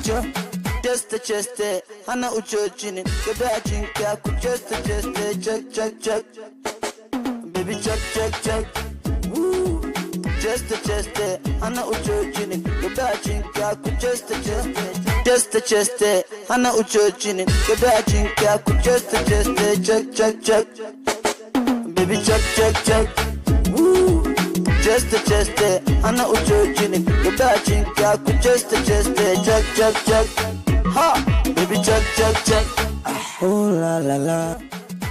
Chest, Hana Uchochin, the Bajin Kaku, chest, check. Baby, check. Woo. Chest, Hana Uchochin, the Bajin Kaku, chest, Hana Uchochin, the Bajin Kaku, chest, check. Baby, check. Woo. Chest, Hana Uchochin, the Bajin Kaku, chest, check. Ha, baby, check. Oh la la.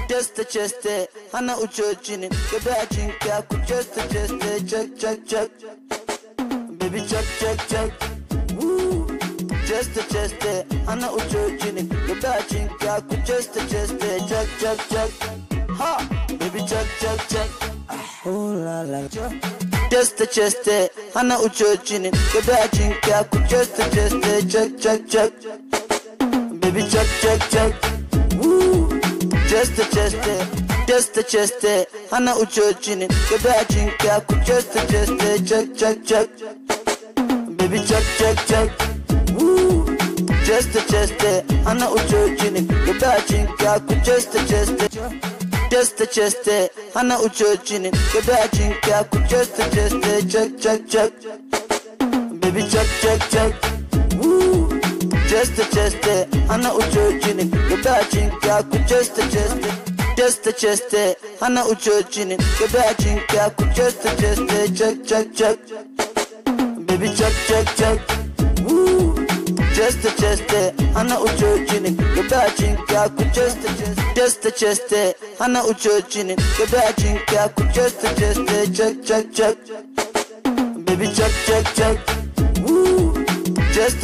Chest, Hana Uchochin, the Bajin Kaku, chest, check. Baby, check. Woo. Chest, Hana Uchochin, the Bajin Kaku, chest, check. Ha, baby, check. Oh la la. Chest, Hana Uchochin, the Bajin Kaku, chest, check. Baby, check. Woo. Chest, Hana Uchochin, the Bajin Kaku, chest, check. Baby, check. Woo. Chest, Hana Uchochin, the Bajin Kaku, chest, Hana Uchochin, the Bajin Kaku, chest, check. Baby, check. Woo. Chest, Hana Uchochin, the Bajin Kaku, chest, Hana Uchochin, the Bajin Kaku, chest, check. Baby, check. Woo. Chest, Hana Uchochin, the Bajin Kaku, chest, Hana Uchochin, the Bajin Kaku, chest, check. Baby, check. Woo. Chest,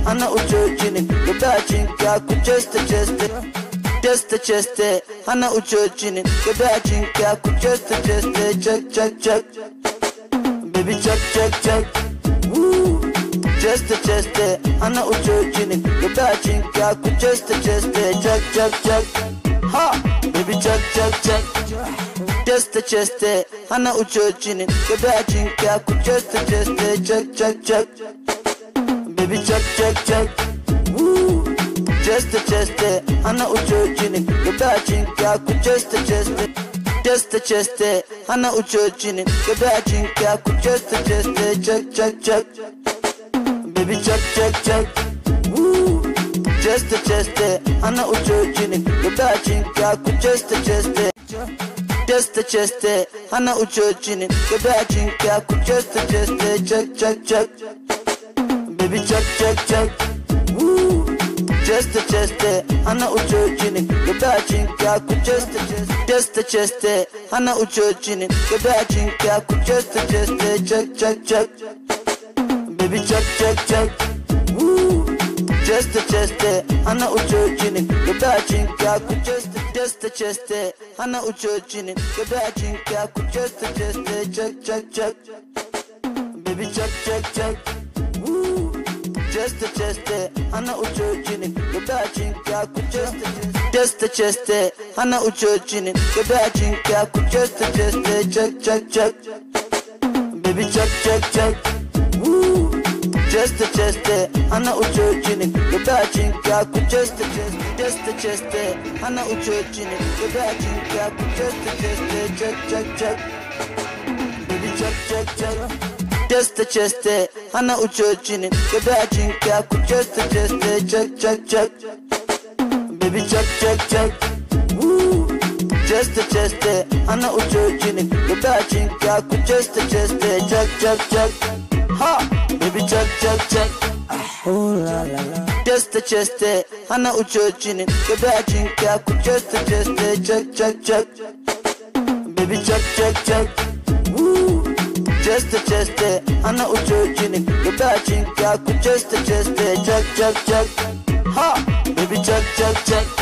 Hana Uchochin, the Bajin Kaku, chest, Hana Uchochin, the Bajin Kaku, chest, check. Baby, check. Woo. Chest, Hana Uchochin, the Bajin Kaku, chest, check. Ha, baby, check. Chest, Hana Uchochin, the Bajin Kaku, chest, check. Baby, check. Woo. Chest, Hana Uchochin, the Bajin Kaku, chest, Hana Uchochin, the Bajin Kaku, chest, check. Baby, check. Woo. Chest, Hana Uchochin, the Bajin Kaku, chest, Hana Uchochin, the Bajin Kaku, chest, check. Baby, check. Woo. Chest, Hana Uchochin, the Bajin Kaku, chest, Hana Uchochin, the Bajin Kaku, chest, check. Baby, check. Woo. Chest, Hana Uchochin, the Bajin Kaku, chest, Hana Uchochin, the Bajin Kaku, chest, check. Baby, check. Woo. Chest, Hana Uchochin, the Bajin Kaku, chest, Hana Uchochin, the Bajin Kaku, chest, check. Baby, check. Woo. Chest, Hana Uchochin, the Bajin Kaku, chest, Hana Uchochin, the Bajin Kaku, chest, check. Baby, check. Chest, Hana Uchochin, the Bajin Kaku, chest, check. Baby, check. Woo. Chest, Hana Uchochin, the Bajin Kaku, chest, check. Ha, baby, check. Oh la la. Chest, Hana Uchochin, the Bajin Kaku, chest, check. Baby, check. Woo. Chest, Hana Uchochin, the Bajin Kaku, chest, check. Ha, baby, check.